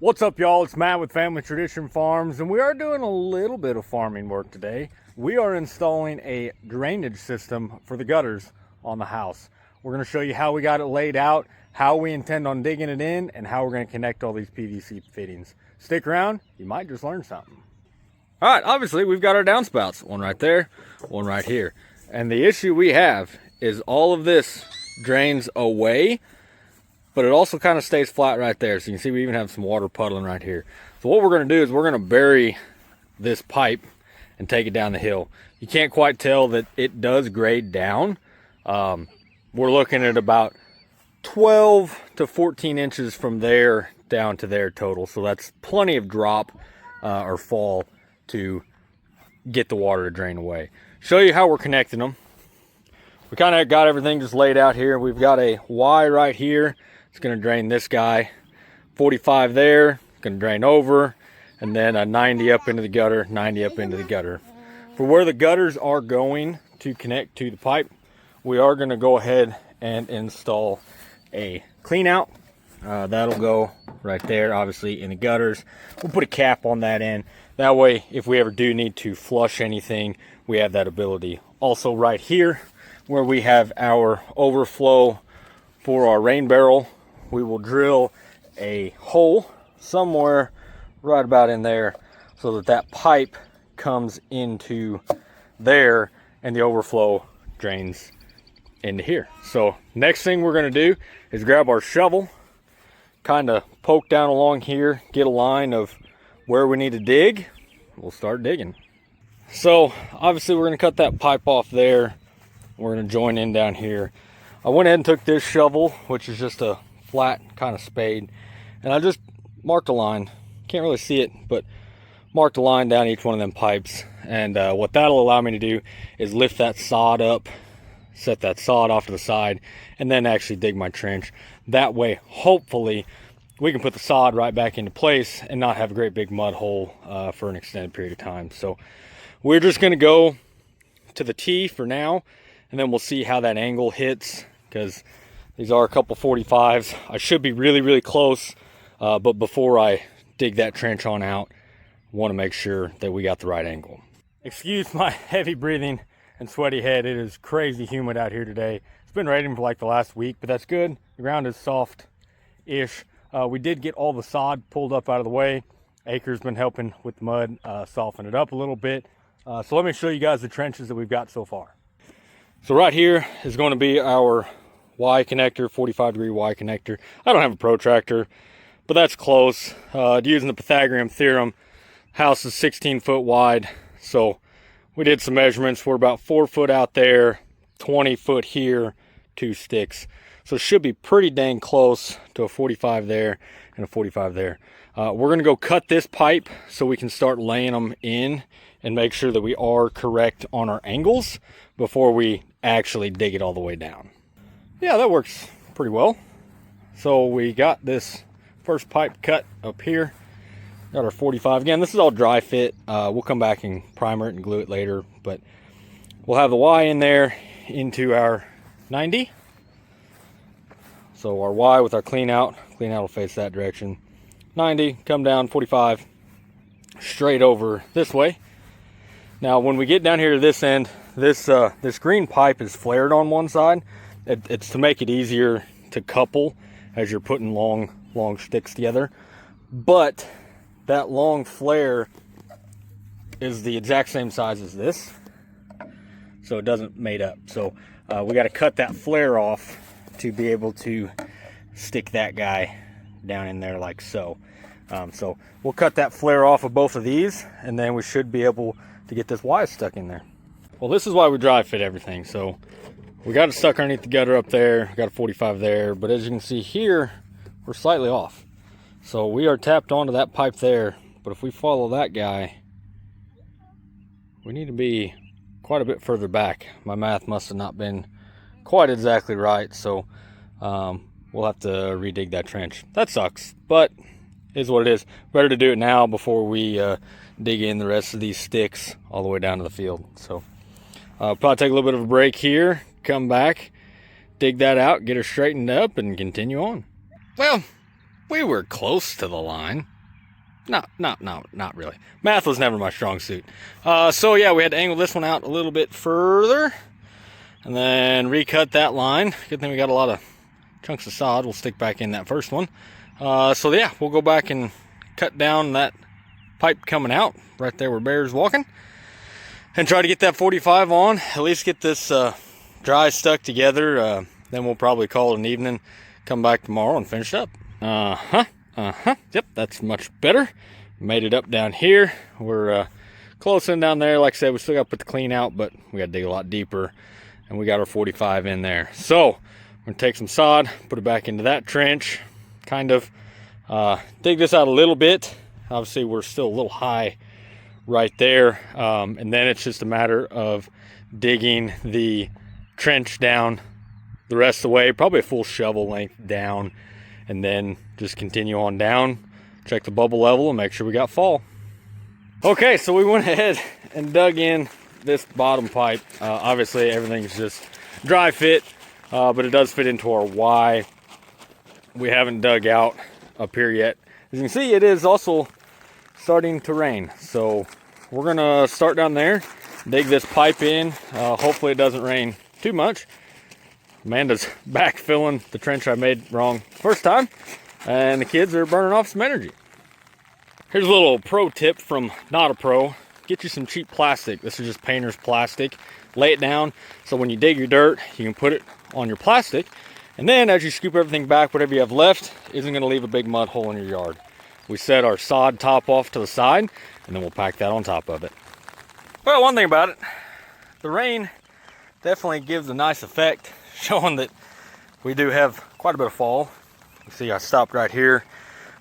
What's up, y'all? It's Matt with Family Tradition Farms, and we are doing a little bit of farming work today. We are installing a drainage system for the gutters on the house. We're going to show you how we got it laid out, how we intend on digging it in, and how we're going to connect all these PVC fittings. Stick around, you might just learn something. All right, obviously we've got our downspouts, one right there, one right here. And the issue we have is all of this drains away, but it also kind of stays flat right there. So you can see we even have some water puddling right here. So what we're going to do is we're going to bury this pipe and take it down the hill. You can't quite tell that it does grade down. We're looking at about 12 to 14 inches from there down to there total. So that's plenty of drop or fall to get the water to drain away. Show you how we're connecting them. We kind of got everything just laid out here. We've got a Y right here. It's going to drain this guy. 45 there, going to drain over, and then a 90 up into the gutter, 90 up into the gutter. For where the gutters are going to connect to the pipe, we are going to go ahead and install a clean out. That'll go right there, obviously, in the gutters. We'll put a cap on that end. That way, if we ever do need to flush anything, we have that ability. Also right here, where we have our overflow for our rain barrel, we will drill a hole somewhere right about in there so that that pipe comes into there and the overflow drains into here. So next thing we're going to do is grab our shovel, kind of poke down along here, get a line of where we need to dig. We'll start digging. So obviously we're going to cut that pipe off there. We're going to join in down here. I went ahead and took this shovel, which is just a flat kind of spade, and I just marked a line. Can't really see it, but marked a line down each one of them pipes. And what that'll allow me to do is lift that sod up, set that sod off to the side, and then actually dig my trench. That way, hopefully, we can put the sod right back into place and not have a great big mud hole for an extended period of time. So we're just going to go to the T for now, and then we'll see how that angle hits, because these are a couple 45s. I should be really, really close, but before I dig that trench on out, I want to make sure that we got the right angle. Excuse my heavy breathing and sweaty head. It is crazy humid out here today. It's been raining for like the last week, but that's good. The ground is soft-ish. We did get all the sod pulled up out of the way. Acre's been helping with the mud, soften it up a little bit. So let me show you guys the trenches that we've got so far. So right here is going to be our Y connector, 45-degree Y connector. I don't have a protractor, but that's close. Using the Pythagorean theorem, house is 16 foot wide. So we did some measurements. We're about 4 foot out there, 20 foot here, 2 sticks. So it should be pretty dang close to a 45 there and a 45 there. We're going to go cut this pipe so we can start laying them in and make sure that we are correct on our angles before we actually dig it all the way down. Yeah, that works pretty well. So we got this first pipe cut up here. Got our 45. Again, this is all dry fit. We'll come back and primer it and glue it later, but we'll have the Y in there into our 90. So our Y with our clean out will face that direction. 90, come down, 45, straight over this way. Now, when we get down here to this end, this green pipe is flared on one side. It's to make it easier to couple as you're putting long sticks together. But that long flare is the exact same size as this, so it doesn't mate up. So we got to cut that flare off to be able to stick that guy down in there like so. So we'll cut that flare off of both of these, and then we should be able to get this Y stuck in there. Well, this is why we dry fit everything. So we got it stuck underneath the gutter up there. We got a 45 there, but as you can see here, we're slightly off. So we are tapped onto that pipe there, but if we follow that guy, we need to be quite a bit further back. My math must have not been quite exactly right, so we'll have to redig that trench. That sucks, but is what it is. Better to do it now before we dig in the rest of these sticks all the way down to the field. So probably take a little bit of a break here, come back, dig that out, get her straightened up, and continue on. Well, we were close to the line. Not really. Math was never my strong suit. So yeah, we had to angle this one out a little bit further and then recut that line. Good thing we got a lot of chunks of sod. We'll stick back in that first one. So yeah, we'll go back and cut down that pipe coming out right there where Bear's walking and try to get that 45 on, at least get this dry stuck together. Then we'll probably call it an evening, come back tomorrow and finish up. Yep, that's much better. Made it up down here. We're close in down there. Like I said, we still got to put the clean out, but we got to dig a lot deeper, and we got our 45 in there. So I'm gonna take some sod, put it back into that trench, kind of dig this out a little bit. Obviously we're still a little high right there, and then it's just a matter of digging the trench down the rest of the way, probably a full shovel length down, and then just continue on down, check the bubble level, and make sure we got fall. Okay, so we went ahead and dug in this bottom pipe. Obviously everything's just dry fit, but it does fit into our Y. We haven't dug out up here yet. As you can see, it is also starting to rain, so we're gonna start down there, dig this pipe in. Hopefully it doesn't rain too much. Amanda's back filling the trench I made wrong first time, and the kids are burning off some energy. Here's a little pro tip from not a pro. Get you some cheap plastic. This is just painter's plastic. Lay it down so when you dig your dirt, you can put it on your plastic, and then as you scoop everything back, whatever you have left isn't going to leave a big mud hole in your yard. We set our sod top off to the side, and then we'll pack that on top of it. Well, one thing about it, the rain definitely gives a nice effect, showing that we do have quite a bit of fall. You see I stopped right here.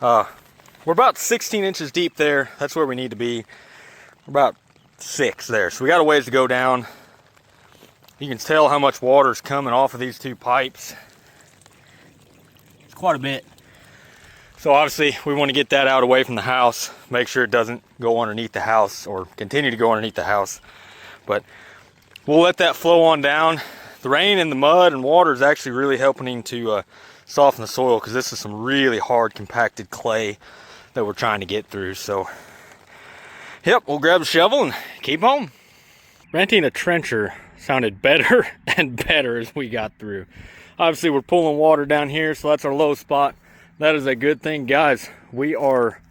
We're about 16 inches deep there. That's where we need to be. We're about 6 there, so we got a ways to go down. You can tell how much water is coming off of these two pipes. It's quite a bit. So obviously we want to get that out away from the house, make sure it doesn't go underneath the house or continue to go underneath the house. But we'll let that flow on down. The rain and the mud and water is actually really helping to soften the soil, because this is some really hard compacted clay that we're trying to get through. So yep, we'll grab a shovel and keep home. Renting a trencher sounded better and better as we got through. Obviously we're pulling water down here, so that's our low spot. That is a good thing, guys. We are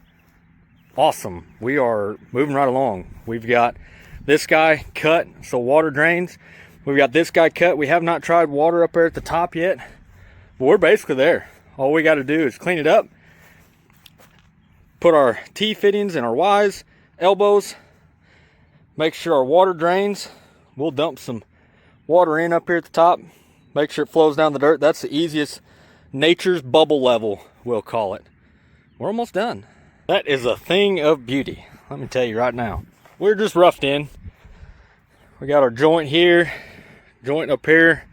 awesome. We are moving right along. We've got this guy cut so water drains. We've got this guy cut. We have not tried water up there at the top yet, but we're basically there. All we got to do is clean it up, put our T fittings in our Ys, elbows, make sure our water drains. We'll dump some water in up here at the top, make sure it flows down the dirt. That's the easiest, nature's bubble level, we'll call it. We're almost done. That is a thing of beauty, let me tell you right now. We're just roughed in. We got our joint here, joint up here,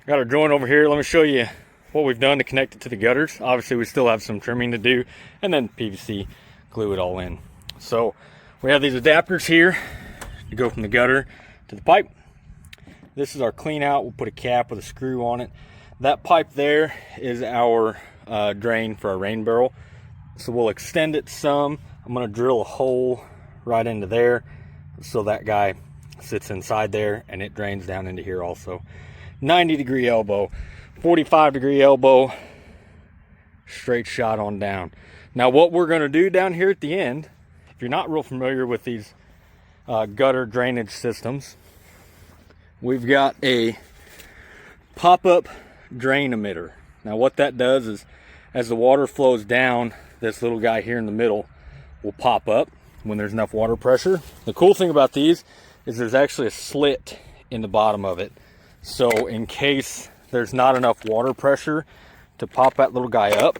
got our joint over here. Let me show you what we've done to connect it to the gutters. Obviously we still have some trimming to do, and then PVC glue it all in. So we have these adapters here to go from the gutter to the pipe. This is our clean out. We'll put a cap with a screw on it. That pipe there is our drain for our rain barrel. So we'll extend it some. I'm gonna drill a hole right into there so that guy sits inside there and it drains down into here also. 90-degree elbow, 45-degree elbow, straight shot on down. Now what we're gonna do down here at the end, if you're not real familiar with these gutter drainage systems, we've got a pop-up drain emitter. Now what that does is, as the water flows down, this little guy here in the middle will pop up when there's enough water pressure. The cool thing about these is there's actually a slit in the bottom of it. So in case there's not enough water pressure to pop that little guy up,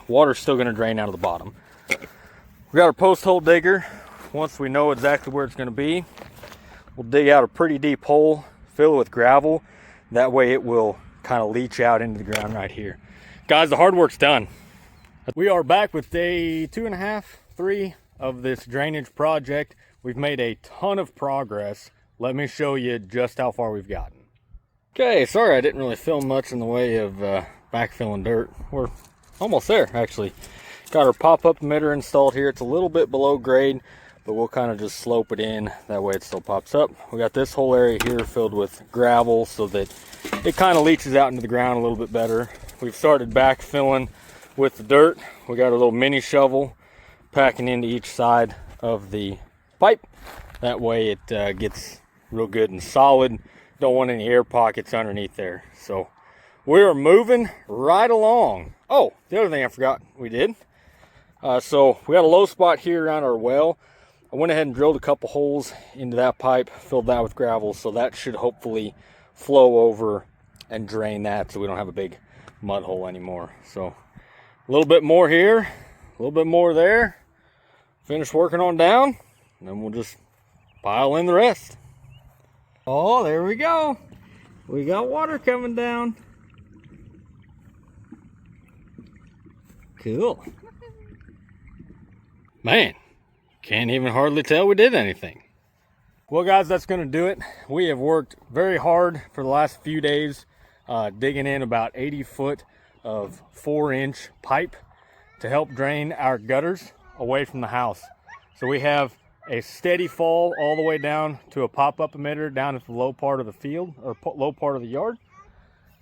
water's still gonna drain out of the bottom. We got our post hole digger. Once we know exactly where it's gonna be, we'll dig out a pretty deep hole, fill it with gravel. That way it will kind of leach out into the ground right here. Guys, the hard work's done. We are back with day 2.5, 3 of this drainage project. We've made a ton of progress. Let me show you just how far we've gotten. Okay, sorry I didn't really film much in the way of backfilling dirt. We're almost there, actually. Got our pop-up emitter installed here. It's a little bit below grade, but we'll kind of just slope it in. That way it still pops up. We got this whole area here filled with gravel so that it kind of leaches out into the ground a little bit better. We've started backfilling with the dirt. We got a little mini shovel packing into each side of the pipe. That way it gets real good and solid. Don't want any air pockets underneath there. So we are moving right along. Oh, the other thing I forgot we did. So we got a low spot here around our well. I went ahead and drilled a couple holes into that pipe, filled that with gravel, so that should hopefully flow over and drain that so we don't have a big mud hole anymore. So a little bit more here, a little bit more there. Finish working on down, and then we'll just pile in the rest. Oh, there we go. We got water coming down. Cool. Man, can't even hardly tell we did anything. Well guys, that's gonna do it. We have worked very hard for the last few days, digging in about 80 foot of 4-inch pipe to help drain our gutters away from the house. So we have a steady fall all the way down to a pop-up emitter down at the low part of the field, or low part of the yard.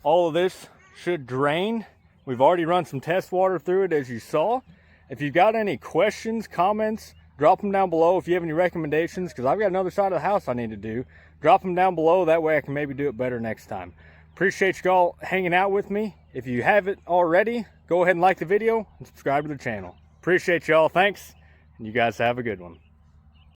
All of this should drain. We've already run some test water through it, as you saw. If you've got any questions, comments, drop them down below. If you have any recommendations, because I've got another side of the house I need to do, drop them down below. That way I can maybe do it better next time. Appreciate you all hanging out with me. If you haven't already, go ahead and like the video and subscribe to the channel. Appreciate y'all. Thanks. And you guys have a good one.